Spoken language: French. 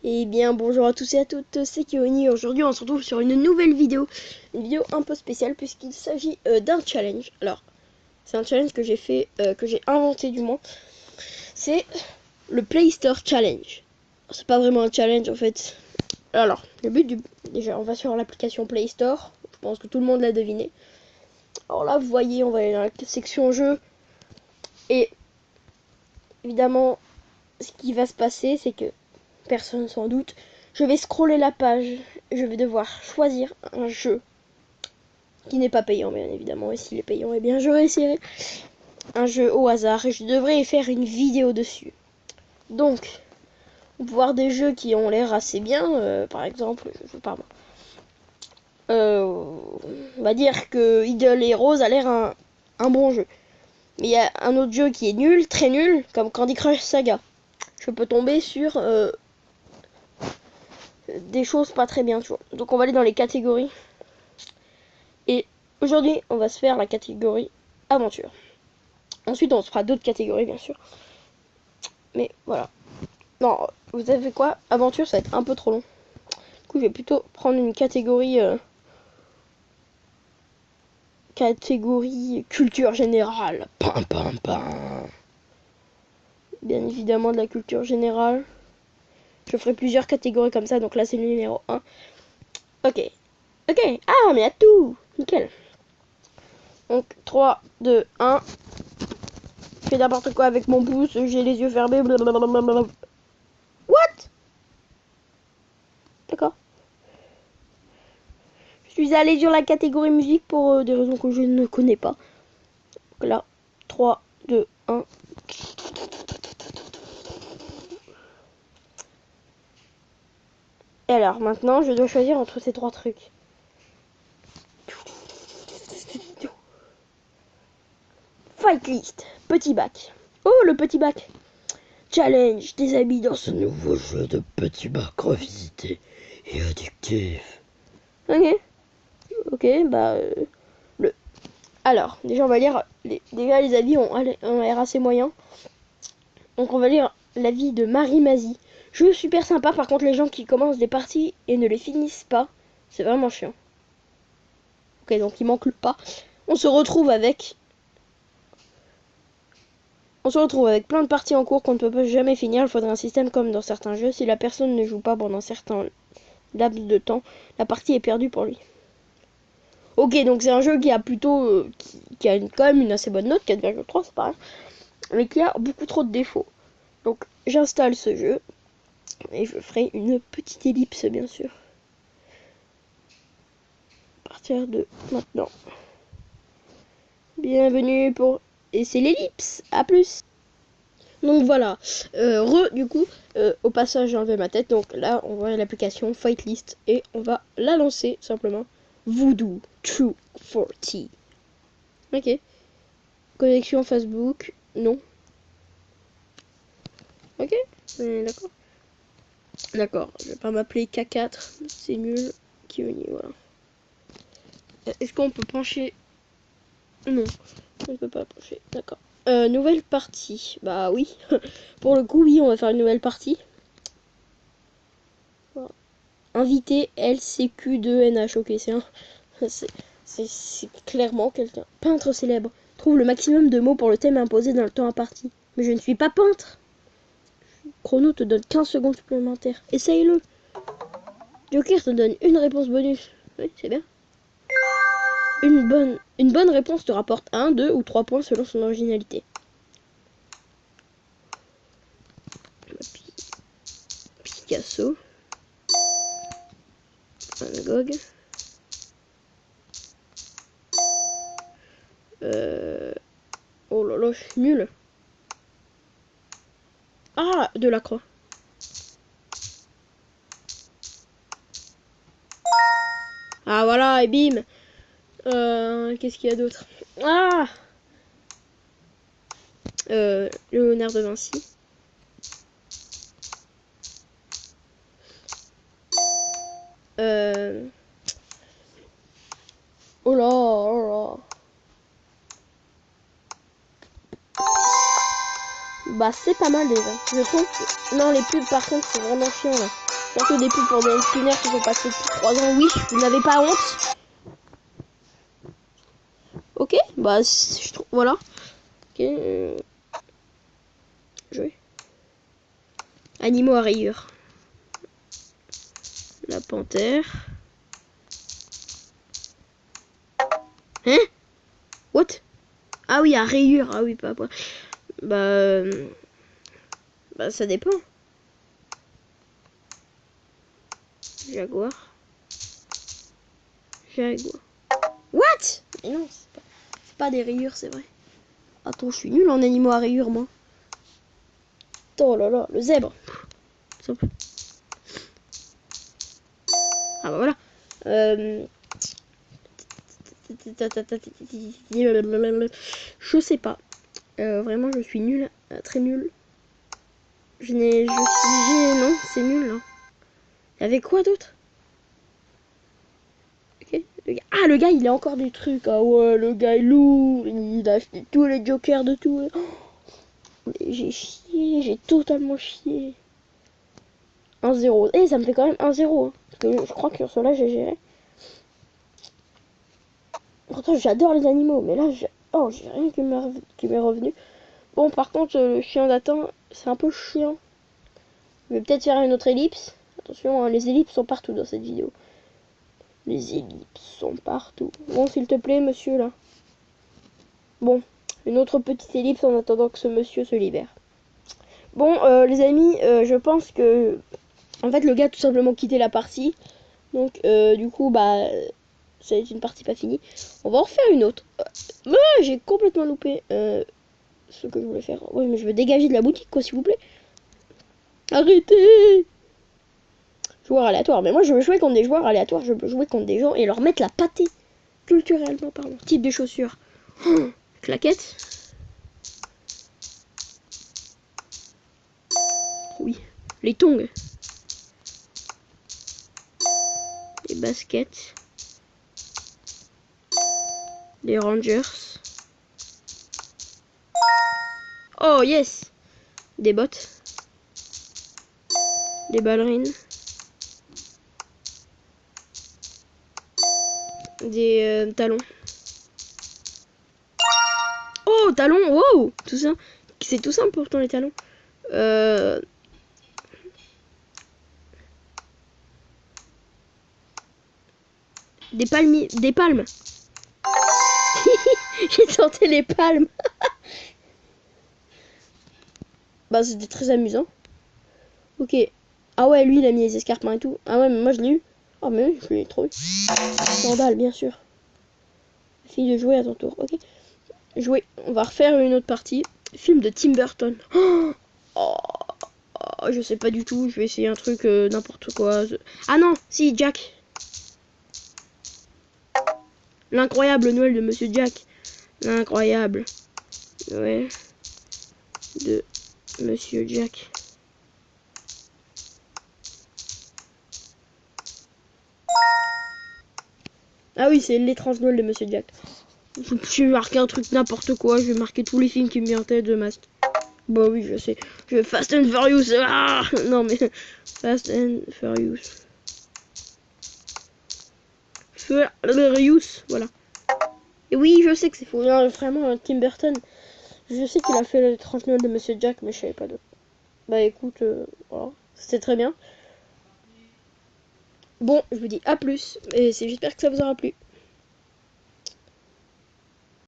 Eh bien bonjour à tous et à toutes, c'est Kioni. Aujourd'hui on se retrouve sur une nouvelle vidéo. Une vidéo un peu spéciale puisqu'il s'agit d'un challenge. Alors c'est un challenge que j'ai fait, que j'ai inventé du moins. C'est le Play Store Challenge. C'est pas vraiment un challenge en fait. Alors le but du... Déjà on va sur l'application Play Store. Je pense que tout le monde l'a deviné. Alors là vous voyez on va aller dans la section jeux. Et évidemment ce qui va se passer c'est que personne sans doute. Je vais scroller la page. Je vais devoir choisir un jeu qui n'est pas payant, bien évidemment. Et s'il est payant, eh bien, je réessayerai un jeu au hasard. Et je devrais faire une vidéo dessus. Donc, on peut voir des jeux qui ont l'air assez bien. Par exemple, je sais pas moi. On va dire que Idle et Rose a l'air un bon jeu. Mais il y a un autre jeu qui est nul, très nul, comme Candy Crush Saga. Je peux tomber sur des choses pas très bien, tu vois. Donc on va aller dans les catégories. Et aujourd'hui, on va se faire la catégorie aventure. Ensuite, on se fera d'autres catégories, bien sûr. Mais voilà. Non, vous savez quoi? Aventure, ça va être un peu trop long. Du coup, je vais plutôt prendre une catégorie... catégorie culture générale. Pam, pam, pam. Bien évidemment, de la culture générale. Je ferai plusieurs catégories comme ça. Donc là, c'est le numéro 1. Ok. Ok. Ah, on est à tout. Nickel. Donc, 3, 2, 1. Je fais n'importe quoi avec mon pouce. J'ai les yeux fermés. Blablabla. What? D'accord. Je suis allée sur la catégorie musique pour des raisons que je ne connais pas. Donc là, 3, 2, 1. Et alors, maintenant, je dois choisir entre ces trois trucs. Fight List, petit bac. Oh, le petit bac. Challenge des amis dans ce nouveau jeu de petit bac revisité et addictif. Ok. Ok, bah... le... Alors, déjà, on va lire... Déjà, les avis ont l'air assez moyens. Donc, on va lire l'avis de Marie Mazie. Jeu super sympa, par contre, les gens qui commencent des parties et ne les finissent pas, c'est vraiment chiant. Ok, donc il manque le pas. On se retrouve avec plein de parties en cours qu'on ne peut jamais finir. Il faudrait un système comme dans certains jeux. Si la personne ne joue pas pendant certains laps de temps, la partie est perdue pour lui. Ok, donc c'est un jeu qui a plutôt... qui a quand même une assez bonne note, 4,3, c'est pareil. Mais qui a beaucoup trop de défauts. Donc j'installe ce jeu. Et je ferai une petite ellipse, bien sûr. À partir de maintenant. Bienvenue pour... Et c'est l'ellipse. À plus. Donc voilà, du coup, au passage j'ai enlevé ma tête, donc là on voit l'application Fight List et on va la lancer simplement. Voodoo True 40. Ok. Connexion Facebook, non. Ok, d'accord. D'accord, je vais pas m'appeler K4, c'est nul. Kioni, voilà. Est-ce qu'on peut pencher? Non, on ne peut pas pencher, d'accord. Nouvelle partie, bah oui. Pour le coup, oui, on va faire une nouvelle partie. Voilà. Invité LCQ2NH. Ok, c'est clairement quelqu'un. Peintre célèbre. Trouve le maximum de mots pour le thème imposé dans le temps imparti. Mais je ne suis pas peintre. Chrono te donne 15 secondes supplémentaires. Essaye-le. Joker te donne une réponse bonus. Oui, c'est bien. Une bonne réponse te rapporte 1, 2 ou 3 points selon son originalité. Picasso. Van Gogh. Oh là là, je suis nul. Ah, Delacroix. Ah voilà, et bim. Qu'est-ce qu'il y a d'autre? Ah, Léonard de Vinci. Oh là, oh là. bah c'est pas mal déjà. Je trouve que... Non, les pubs par contre c'est vraiment chiant là. Surtout des pubs pour des spinners qui sont passés depuis 3 ans. Oui, vous n'avez pas honte. Ok, bah je trouve... Voilà. Ok. Jouer. Animaux à rayures. La panthère. Hein? What? Ah oui, à rayures. Ah oui, pas... Bah... Bah ça dépend. Jaguar. Jaguar. What? Mais non, c'est pas des rayures, c'est vrai. Attends, je suis nul en animaux à rayures, moi. Oh là là, le zèbre. Simple. Ah bah voilà. Je sais pas. Vraiment, je suis nul. Très nul. Je suis... Non, c'est nul, là. Il y avait quoi d'autre? Ok. Ah, le gars, il a encore des trucs. Ah ouais, le gars est lourd. Il a acheté tous les jokers de tout. Oh, j'ai chié. J'ai totalement chié. 1-0. Et ça me fait quand même 1-0. Hein, parce que je crois que sur cela, j'ai géré. Pourtant, j'adore les animaux. Mais là, oh, j'ai rien qui m'est revenu. Bon, par contre, le chien d'attente, c'est un peu chiant. Je vais peut-être faire une autre ellipse. Attention, hein, les ellipses sont partout dans cette vidéo. Les ellipses sont partout. Bon, s'il te plaît, monsieur, là. Bon, une autre petite ellipse en attendant que ce monsieur se libère. Bon, les amis, je pense que... En fait, le gars a tout simplement quitté la partie. Donc, du coup, bah... C'est une partie pas finie. On va en refaire une autre. J'ai complètement loupé ce que je voulais faire. Oui, mais je veux dégager de la boutique, quoi, s'il vous plaît. Arrêtez! Joueurs aléatoires. Mais moi, je veux jouer contre des joueurs aléatoires. Je veux jouer contre des gens et leur mettre la pâtée. Culturellement, pardon. Type de chaussures. Oh, claquettes. Oui. Les tongs. Les baskets. Les Rangers. Oh, yes! Des bottes. Des ballerines. Des talons. Oh, talons! Wow! Tout ça. C'est tout simple pourtant les talons. Des palmiers. Des palmes. J'ai tenté les palmes. Bah c'était très amusant. Ok. Ah ouais, lui il a mis les escarpins et tout. Ah ouais, mais moi je l'ai eu. Oh mais oui, je l'ai trop eu. Sandales, bien sûr. Fille de jouer à ton tour. Ok. Jouer. On va refaire une autre partie. Film de Tim Burton. Oh, je sais pas du tout. Je vais essayer un truc n'importe quoi. Ah non, si, Jack. L'incroyable Noël de Monsieur Jack. L'incroyable Noël de Monsieur Jack. Ah oui, c'est l'étrange Noël de Monsieur Jack. Je vais marquer un truc n'importe quoi. Je vais marquer tous les films qui me viennent en tête de Mast. Bah oui, je sais. Je vais Fast and Furious. Ah non mais Fast and Furious. Furious, voilà. Et oui, je sais que c'est faux. Non, vraiment, Tim Burton. Je sais qu'il a fait l'étrange Noël de Monsieur Jack, mais je savais pas d'autre. Bah écoute, voilà. C'était très bien. Bon, je vous dis à plus. Et j'espère que ça vous aura plu.